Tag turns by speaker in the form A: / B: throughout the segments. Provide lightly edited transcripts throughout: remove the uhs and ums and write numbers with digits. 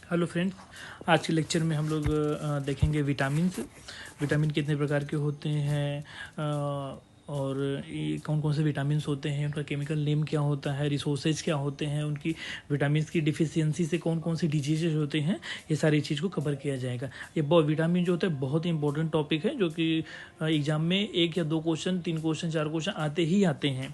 A: Hello friends, आज के lecture में हम लोग देखेंगे विटामिन कितने प्रकार के होते हैं और ये कौन कौन से विटामिन होते हैं, उनका केमिकल नेम क्या होता है, रिसोर्सेज क्या होते हैं, उनकी विटामिन की डिफिशियंसी से कौन कौन सी डिजीजेज होते हैं। ये सारी चीज़ को कवर किया जाएगा। ये विटामिन जो होता है बहुत ही इंपॉर्टेंट टॉपिक है, जो कि एग्जाम में 1 या 2 क्वेश्चन, 3 क्वेश्चन, 4 क्वेश्चन आते ही आते हैं।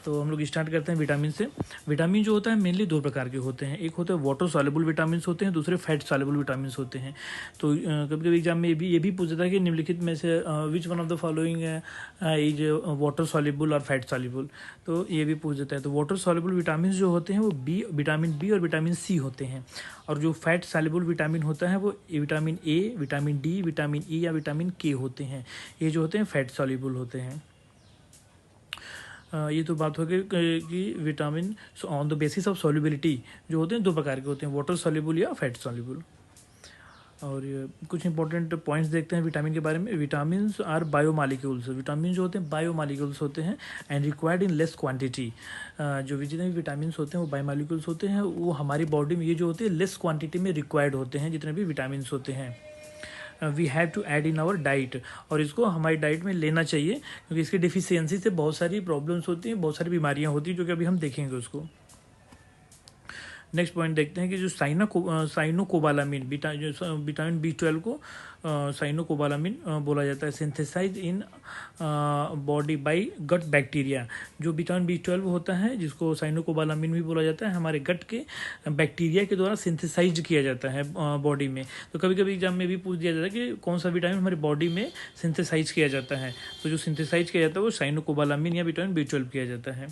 A: तो हम लोग स्टार्ट करते हैं विटामिन से। विटामिन जो होता है मेनली 2 प्रकार के होते हैं। एक होते हैं वाटर सॉल्युबल विटामिन होते हैं, दूसरे फैट सॉल्युबल विटामिन होते हैं। तो कभी कभी एग्जाम में ये भी पूछता है कि निम्नलिखित में से which one of the following is water soluble और फैट सॉल्युबल। तो ये भी पूछ देता है। तो वाटर सॉल्युबल विटामिन जो होते हैं वो विटामिन बी और विटामिन सी होते हैं, और जो फैट सॉल्युबल विटामिन होता है वो vitamin A, vitamin D, vitamin E या विटामिन के होते हैं। ये जो होते हैं फैट सॉल्युबल होते हैं। ये तो बात हो गई कि vitamin on the basis of solubility जो होते हैं 2 प्रकार के होते हैं, वाटर सॉल्युबल या फैट सॉल्युबल। और कुछ इंपॉर्टेंट पॉइंट्स देखते हैं विटामिन के बारे में। Vitamin are biomolecules. विटामिन जो होते हैं बायोमालिक्यूल्स होते हैं and required in less quantity. जो जितने भी विटामिन होते हैं वो बायोमालिक्यूल्स होते हैं, वो हमारी बॉडी में ये जो होते हैं लेस क्वांटिटी में रिक्वायर्ड होते हैं, जितने भी विटामिन होते हैं। We have to add in our diet, और इसको हमारी डाइट में लेना चाहिए, क्योंकि इसकी डिफिशियंसी से बहुत सारी प्रॉब्लम्स होती हैं, बहुत सारी बीमारियां होती हैं, जो कि अभी हम देखेंगे उसको। नेक्स्ट पॉइंट देखते हैं कि जो साइनोकोबालामिन विटामिन B12 को साइनोकोबालामिन बोला जाता है, synthesise in body by gut bacteria. जो विटामिन B12 होता है, जिसको साइनोकोबालामिन भी बोला जाता है, हमारे गट के बैक्टीरिया के द्वारा सिंथेसाइज किया जाता है बॉडी में। तो कभी कभी एग्जाम में भी पूछ दिया जाता है कि कौन सा विटामिन हमारी बॉडी में सिंथेसाइज किया जाता है। तो जो सिंथेसाइज किया जाता है वो साइनोकोबालामिन या विटामिन B12 किया जाता है।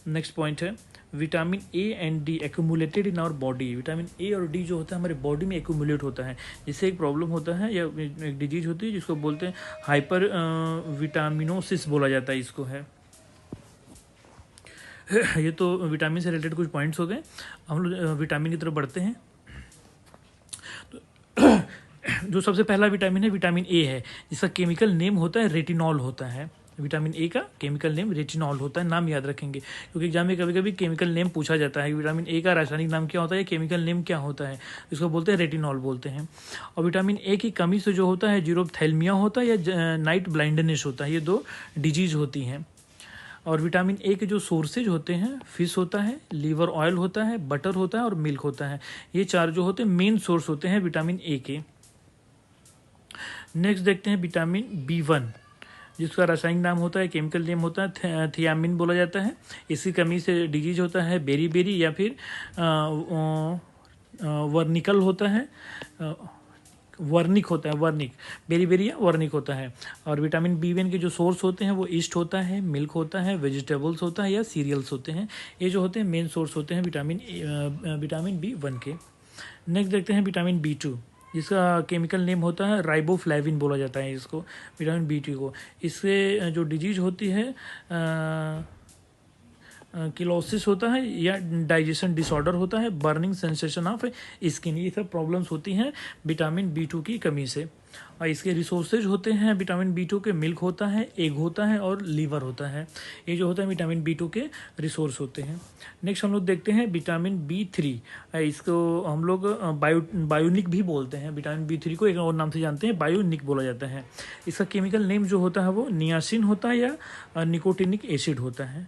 A: नेक्स्ट पॉइंट है vitamin A and D accumulated in our body. Vitamin A और डी जो होता है हमारे बॉडी में एक्यूमुलेट होता है, जिससे एक प्रॉब्लम होता है या एक डिजीज होती है जिसको बोलते हैं हाइपर विटामिनोसिस बोला जाता है इसको है। ये तो विटामिन से रिलेटेड कुछ पॉइंट्स हो गए। हम लोग विटामिन की तरफ बढ़ते हैं। तो जो सबसे पहला विटामिन है विटामिन ए है, जिसका केमिकल नेम होता है रेटिनॉल होता है। विटामिन ए का केमिकल नेम रेटिनॉल होता है। नाम याद रखेंगे, क्योंकि एग्जाम में कभी कभी केमिकल नेम पूछा जाता है। विटामिन ए का रासायनिक नाम क्या होता है, केमिकल नेम क्या होता है, इसको बोलते हैं रेटिनॉल बोलते हैं। और विटामिन ए की कमी से जो होता है जीरोप्थैल्मिया होता है या नाइट ब्लाइंडनेस होता है, ये 2 डिजीज होती हैं। और विटामिन ए के जो सोर्सेज होते हैं फिश होता है, लीवर ऑयल होता है, बटर होता है और मिल्क होता है। ये 4 जो होते हैं मेन सोर्स होते हैं विटामिन ए के। नेक्स्ट देखते हैं विटामिन B1, जिसका रासायनिक नाम होता है, केमिकल नेम होता है थियामिन बोला जाता है। इसकी कमी से डिजीज होता है बेरी या फिर वर्निकल होता है, वर्निक होता है, वर्निक बेरी या वर्निक होता है। और विटामिन B1 के जो सोर्स होते हैं वो ईस्ट होता है, मिल्क होता है, वेजिटेबल्स होता है या सीरियल्स होते हैं। ये जो होते हैं मेन सोर्स होते हैं विटामिन B1 के। नेक्स्ट देखते हैं विटामिन B2, जिसका केमिकल नेम होता है राइबोफ्लेविन बोला जाता है इसको, विटामिन B2 को। इससे जो डिजीज होती है किलोसिस होता है या डाइजेशन डिसऑर्डर होता है, बर्निंग सेंसेशन ऑफ स्किन, ये सब प्रॉब्लम्स होती हैं विटामिन B2 की कमी से। और इसके रिसोर्सेज होते हैं विटामिन B2 के, मिल्क होता है, एग होता है और लीवर होता है। ये जो होता है विटामिन B2 के रिसोर्स होते हैं। नेक्स्ट हम लोग देखते हैं विटामिन B3। इसको हम लोग बायोनिक भी बोलते हैं। विटामिन B3 को एक और नाम से जानते हैं, बायोनिक बोला जाता है। इसका केमिकल नेम जो होता है वो नियासिन होता है या निकोटिनिक एसिड होता है।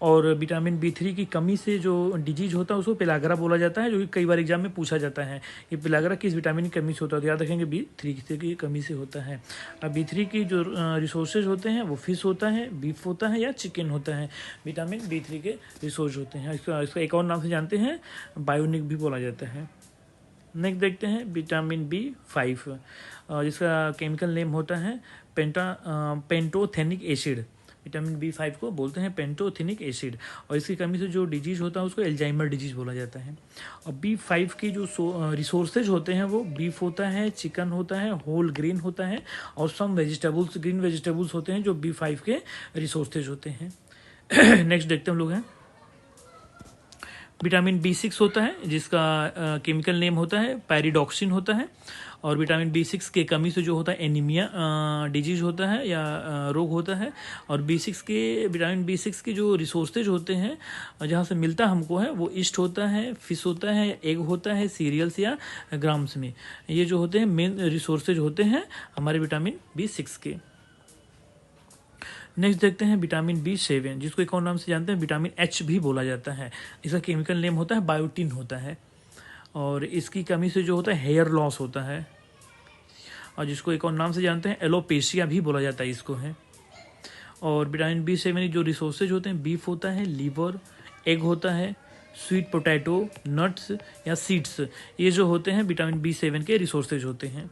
A: और विटामिन B3 की कमी से जो डिजीज होता है उसको पेलाग्रा बोला जाता है, जो कि कई बार एग्जाम में पूछा जाता है ये पेलाग्रा किस विटामिन की कमी से होता है। तो याद रखेंगे B3 की कमी से होता है। अब B3 की जो रिसोर्सेज होते हैं वो फिश होता है, बीफ होता है या चिकन होता है। विटामिन B3 के रिसोर्स होते हैं। इसका एक और नाम से जानते हैं बायोनिक भी बोला जाता है। नेक्स्ट देखते हैं विटामिन B5, जिसका केमिकल नेम होता है पेंटोथेनिक एसिड। विटामिन B5 को बोलते हैं पेंटोथेनिक एसिड, और इसकी कमी से जो डिजीज होता है उसको एल्जाइमर डिजीज बोला जाता है। और B5 की जो रिसोर्सेज होते हैं वो बीफ होता है, चिकन होता है, होल ग्रेन होता है और सम वेजिटेबल्स, ग्रीन वेजिटेबल्स होते हैं जो B5 के रिसोर्सेज होते हैं। नेक्स्ट देखते हैं हम लोग हैं विटामिन बी 6 होता है जिसका केमिकल नेम होता है पैरिडॉक्सिन होता है। और विटामिन बी 6 के कमी से जो होता है एनीमिया डिजीज होता है या रोग होता है। और विटामिन बी 6 के जो रिसोर्सेज होते हैं जहाँ से मिलता हमको है वो ईस्ट होता है, फिश होता है, एग होता है, सीरियल्स या ग्राम्स में। ये जो होते हैं मेन रिसोर्सेज होते हैं हमारे विटामिन बी 6 के। नेक्स्ट देखते हैं विटामिन बी 7 जिसको एक और नाम से जानते हैं विटामिन एच भी बोला जाता है। इसका केमिकल नेम होता है बायोटिन होता है। और इसकी कमी से जो होता है हेयर लॉस होता है और जिसको एक और नाम से जानते हैं एलोपेशिया भी बोला जाता है इसको है। और विटामिन बी 7 जो रिसोर्सेज होते हैं बीफ होता है, लीवर, एग होता है, स्वीट पोटैटो, नट्स या सीड्स, ये जो होते हैं विटामिन बी 7 के रिसोर्सेज होते हैं।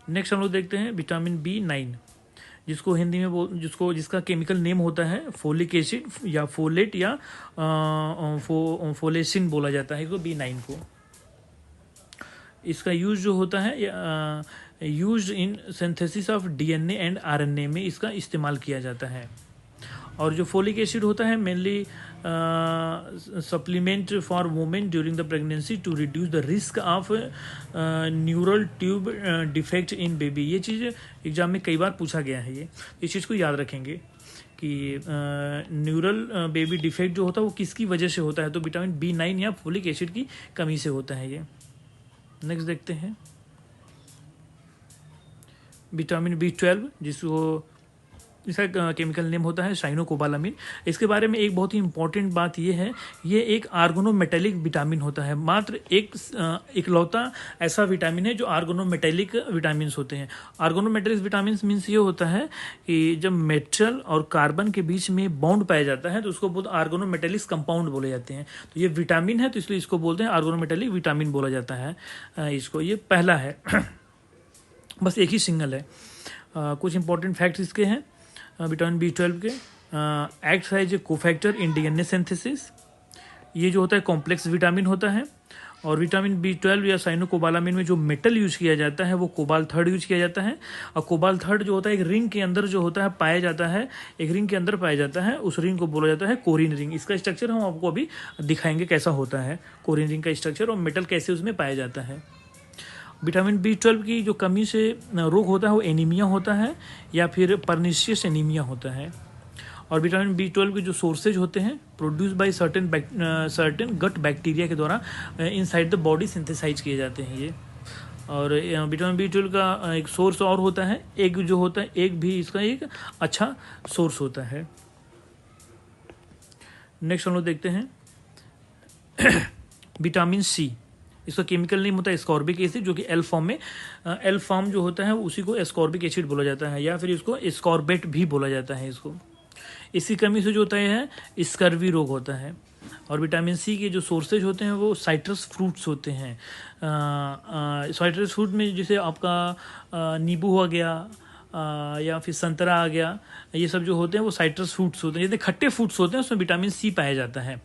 A: नेक्स्ट हम लोग देखते हैं विटामिन बी 9 जिसको हिंदी में जिसका केमिकल नेम होता है फोलिक एसिड या फोलेट या फोलेसिन बोला जाता है इसको बी 9 को। इसका यूज जो होता है use in synthesis of DNA and RNA में इसका इस्तेमाल किया जाता है। और जो फोलिक एसिड होता है mainly supplement for women during the pregnancy to reduce the risk of neural tube defect in baby. ये चीज़ एग्जाम में कई बार पूछा गया है। ये इस चीज़ को याद रखेंगे कि न्यूरल बेबी डिफेक्ट जो होता है वो किसकी वजह से होता है, तो विटामिन बी 9 या फोलिक एसिड की कमी से होता है ये। नेक्स्ट देखते हैं विटामिन बी 12 इसका केमिकल नेम होता है साइनोकोबालामिन। इसके बारे में एक बहुत ही इंपॉर्टेंट बात यह है, ये एक आर्गोनोमेटेलिक विटामिन होता है। मात्र इकलौता ऐसा विटामिन है जो आर्गोनोमेटेलिक विटामिन होते हैं। आर्गोनोमेटेलिक विटामिन मीन्स ये होता है कि जब मेटल और कार्बन के बीच में बॉन्ड पाया जाता है तो उसको बोलते आर्गोनोमेटेलिक कंपाउंड बोले जाते हैं। तो ये विटामिन है तो इसलिए इसको बोलते हैं आर्गोनोमेटेलिक विटामिन बोला जाता है इसको। ये पहला है बस एक ही सिंगल है। कुछ इंपॉर्टेंट फैक्ट्स इसके हैं विटामिन बी 12 के। Acts as a cofactor in DNA synthesis, ये जो होता है कॉम्प्लेक्स विटामिन होता है। और विटामिन बी 12 या साइनोकोबालामिन में जो मेटल यूज किया जाता है वो कोबाल्ट-3 यूज किया जाता है। और कोबाल्ट-3 जो होता है एक रिंग के अंदर जो होता है पाया जाता है, एक रिंग के अंदर पाया जाता है, उस रिंग को बोला जाता है कोरिन रिंग। इसका स्ट्रक्चर हम आपको अभी दिखाएंगे कैसा होता है कोरिन रिंग का स्ट्रक्चर और मेटल कैसे उसमें पाया जाता है। विटामिन बी 12 की जो कमी से रोग होता है वो एनीमिया होता है या फिर परनिशियस एनीमिया होता है। और विटामिन बी 12 के जो सोर्सेज होते हैं produce by certain gut bacteria के द्वारा इनसाइड द बॉडी सिंथेसाइज किए जाते हैं ये। और विटामिन बी 12 का एक सोर्स और होता है एग जो होता है, एग भी इसका एक अच्छा सोर्स होता है। नेक्स्ट हम लोग देखते हैं विटामिन सी, इसका केमिकल नेम होता है एस्कॉर्बिक एसिड जो कि एल फॉर्म जो होता है उसी को एस्कॉर्बिक एसिड बोला जाता है या फिर इसको एस्कॉर्बेट भी बोला जाता है इसको। इसकी कमी से जो होता है स्कर्वी रोग होता है। और विटामिन सी के जो सोर्सेज होते हैं वो साइट्रस फ्रूट्स होते हैं। साइट्रस फ्रूट में जैसे आपका नींबू हो गया या फिर संतरा आ गया, ये सब जो होते हैं वो साइट्रस फ्रूट्स होते हैं। जैसे खट्टे फ्रूट्स होते हैं उसमें विटामिन सी पाया जाता है।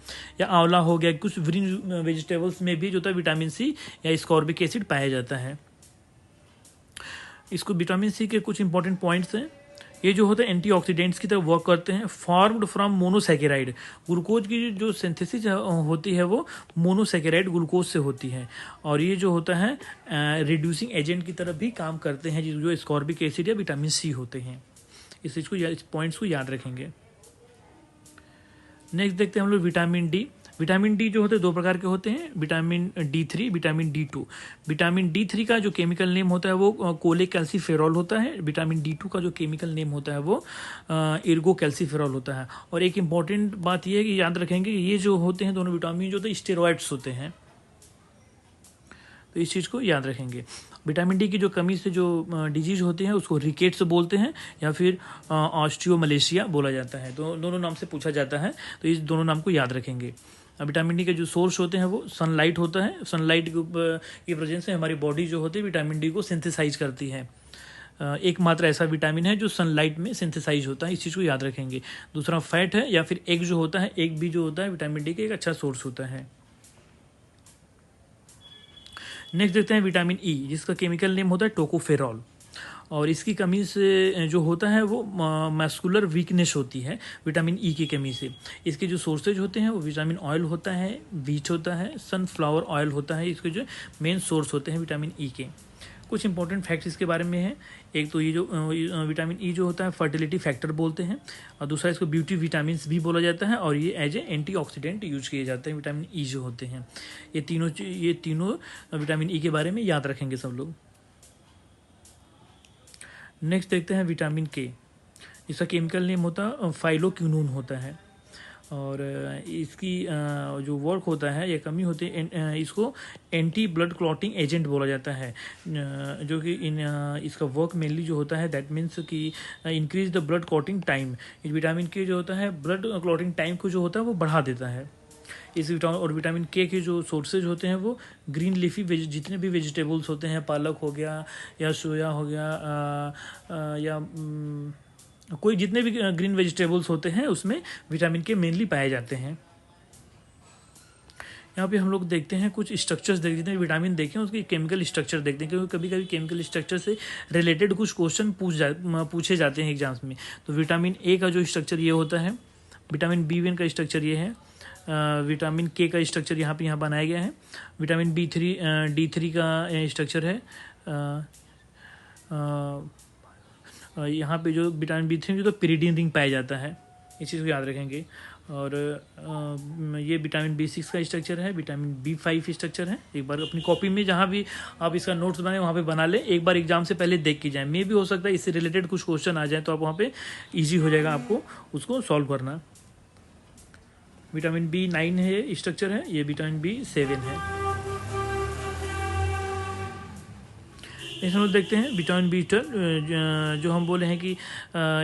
A: या आंवला हो गया, कुछ ग्रीन वेजिटेबल्स में भी जो होता है विटामिन सी या स्कॉर्बिक एसिड पाया जाता है। इसको विटामिन सी के कुछ इंपॉर्टेंट पॉइंट्स हैं। ये जो होते हैं एंटीऑक्सीडेंट्स की तरह वर्क करते हैं। फॉर्म्ड फ्रॉम मोनोसैकेराइड, ग्लूकोज की जो सिंथेसिस होती है वो मोनोसैकेराइड ग्लूकोज से होती है। और ये जो होता है रिड्यूसिंग एजेंट की तरह भी काम करते हैं जो स्कॉर्बिक एसिड या विटामिन सी होते हैं। इस चीज़ को इस पॉइंट्स को याद रखेंगे। नेक्स्ट देखते हैं हम लोग विटामिन डी। विटामिन डी जो होते हैं दो प्रकार के होते हैं, vitamin D3, vitamin D2। Vitamin D3 का जो केमिकल नेम होता है वो कोलेकैल्सीफेरॉल होता है। विटामिन D2 का जो केमिकल नेम होता है वो इर्गोकैल्सीफेरॉल होता है। और एक इम्पॉर्टेंट बात ये है कि याद रखेंगे कि ये जो होते हैं दोनों विटामिन जो होते हैं स्टेरॉइड्स होते हैं, तो इस चीज़ को याद रखेंगे। विटामिन डी की जो कमी से जो डिजीज होती है उसको रिकेट्स बोलते हैं या फिर ऑस्टियोमलेशिया बोला जाता है। तो दोनों नाम से पूछा जाता है, तो इस दोनों नाम को याद रखेंगे। विटामिन डी के जो सोर्स होते हैं वो सनलाइट होता है। सनलाइट की प्रेजेंस से हमारी बॉडी जो होती है विटामिन डी को सिंथेसाइज करती है। एकमात्र ऐसा विटामिन है जो सनलाइट में सिंथेसाइज होता है, इस चीज़ को याद रखेंगे। दूसरा फैट है या फिर एग जो होता है, एग भी जो होता है विटामिन डी का एक अच्छा सोर्स होता है। नेक्स्ट देखते हैं विटामिन ई जिसका केमिकल नेम होता है टोकोफेरॉल। और इसकी कमी से जो होता है वो मस्कुलर वीकनेस होती है विटामिन ई की कमी से। इसके जो सोर्सेज होते हैं वो विटामिन ऑयल होता है, व्हीट होता है, सनफ्लावर ऑयल होता है, इसके जो मेन सोर्स होते हैं विटामिन ई के। कुछ इंपॉर्टेंट फैक्ट्स इसके बारे में है। एक तो ये जो विटामिन ई जो होता है फर्टिलिटी फैक्टर बोलते हैं, और दूसरा इसको ब्यूटी विटामिन भी बोला जाता है, और ये एज ए एंटीऑक्सीडेंट यूज किए जाते हैं विटामिन ई जो होते हैं। ये तीनों विटामिन ई के बारे में याद रखेंगे सब लोग। नेक्स्ट देखते हैं विटामिन के। इसका केमिकल नेम होता है फाइलोक्विनोन होता है, और इसकी जो वर्क होता है या कमी होती है, इसको एंटी ब्लड क्लॉटिंग एजेंट बोला जाता है, जो कि इसका वर्क मेनली जो होता है दैट मीन्स कि increase the blood clotting time. इस विटामिन के जो होता है ब्लड क्लॉटिंग टाइम को जो होता है वो बढ़ा देता है। और विटामिन के जो सोर्सेज होते हैं वो ग्रीन लीफी जितने भी वेजिटेबल्स होते हैं, पालक हो गया या सोया हो गया या कोई जितने भी ग्रीन वेजिटेबल्स होते हैं उसमें विटामिन के मेनली पाए जाते हैं। यहाँ पे हम लोग देखते हैं कुछ स्ट्रक्चर्स देखते हैं, विटामिन देखें उसके केमिकल स्ट्रक्चर देखते हैं, क्योंकि कभी कभी केमिकल स्ट्रक्चर से रिलेटेड कुछ क्वेश्चन पूछे जाते हैं एग्जाम्स में। तो विटामिन ए का जो स्ट्रक्चर ये होता है, विटामिन B1 का स्ट्रक्चर ये है, विटामिन के का स्ट्रक्चर यहाँ बनाया गया है, विटामिन D3 का स्ट्रक्चर है। यहाँ पे जो विटामिन B3 जो तो पिरिडीन रिंग पाया जाता है, इस चीज़ को याद रखेंगे। और ये विटामिन B6 का स्ट्रक्चर है, विटामिन B5 स्ट्रक्चर है। एक बार अपनी कॉपी में जहाँ भी आप इसका नोट्स बनाए वहाँ पे बना लें, एक बार एग्जाम से पहले देख के जाएं। मे भी हो सकता है इससे रिलेटेड कुछ क्वेश्चन आ जाए तो आप वहाँ पे ईजी हो जाएगा आपको उसको सॉल्व करना। विटामिन B9 है स्ट्रक्चर है, ये विटामिन B7 है। इस हम लोग देखते हैं विटामिन B12 जो हम बोले हैं कि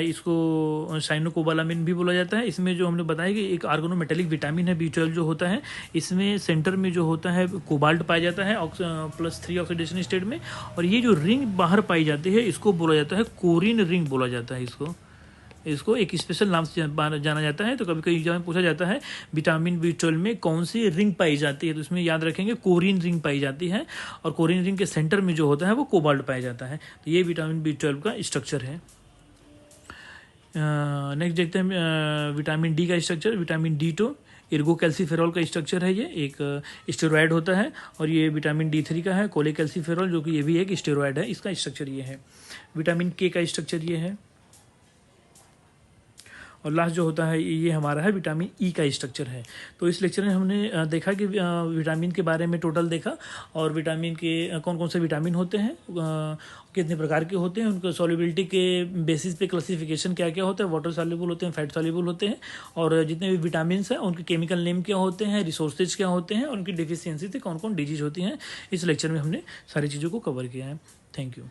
A: इसको साइनोकोबालामिन भी बोला जाता है। इसमें जो हमने बताया कि एक आर्गोनोमेटेलिक विटामिन है B12 जो होता है, इसमें सेंटर में जो होता है कोबाल्ट पाया जाता है +3 ऑक्सीडेशन स्टेट में, और ये जो रिंग बाहर पाई जाती है इसको बोला जाता है कोरिन रिंग बोला जाता है। इसको एक स्पेशल नाम से जाना जाता है। तो कभी कभी एग्जाम में पूछा जाता है विटामिन B12 में कौन सी रिंग पाई जाती है, तो इसमें याद रखेंगे कोरिन रिंग पाई जाती है, और कोरिन रिंग के सेंटर में जो होता है वो कोबाल्ट पाया जाता है। तो ये विटामिन B12 का स्ट्रक्चर है। नेक्स्ट देखते हैं विटामिन डी का स्ट्रक्चर। विटामिन D2 इर्गोकैल्सीफेरॉल का स्ट्रक्चर है, ये एक स्टेरॉयड होता है, और ये विटामिन D3 का है कोलेकैल्सीफेरॉल, जो कि ये भी एक स्टेरॉयड है। इसका स्ट्रक्चर ये है। विटामिन के का स्ट्रक्चर ये है, और लास्ट जो होता है ये हमारा है विटामिन ई का स्ट्रक्चर है। तो इस लेक्चर में हमने देखा कि विटामिन के बारे में टोटल देखा, और विटामिन के कौन कौन से विटामिन होते हैं, कितने प्रकार के होते हैं, उनका सॉल्युबिलिटी के बेसिस पे क्लासिफिकेशन क्या क्या होता है, वाटर सॉल्युबल होते हैं, फैट सॉल्युबल होते हैं, और जितने भी विटामिन हैं उनके केमिकल नेम क्या होते हैं, रिसोर्सेज क्या होते हैं, और उनकी डिफिशियंसी से कौन कौन डिजीज होती हैं। इस लेक्चर में हमने सारी चीज़ों को कवर किया है। Thank you.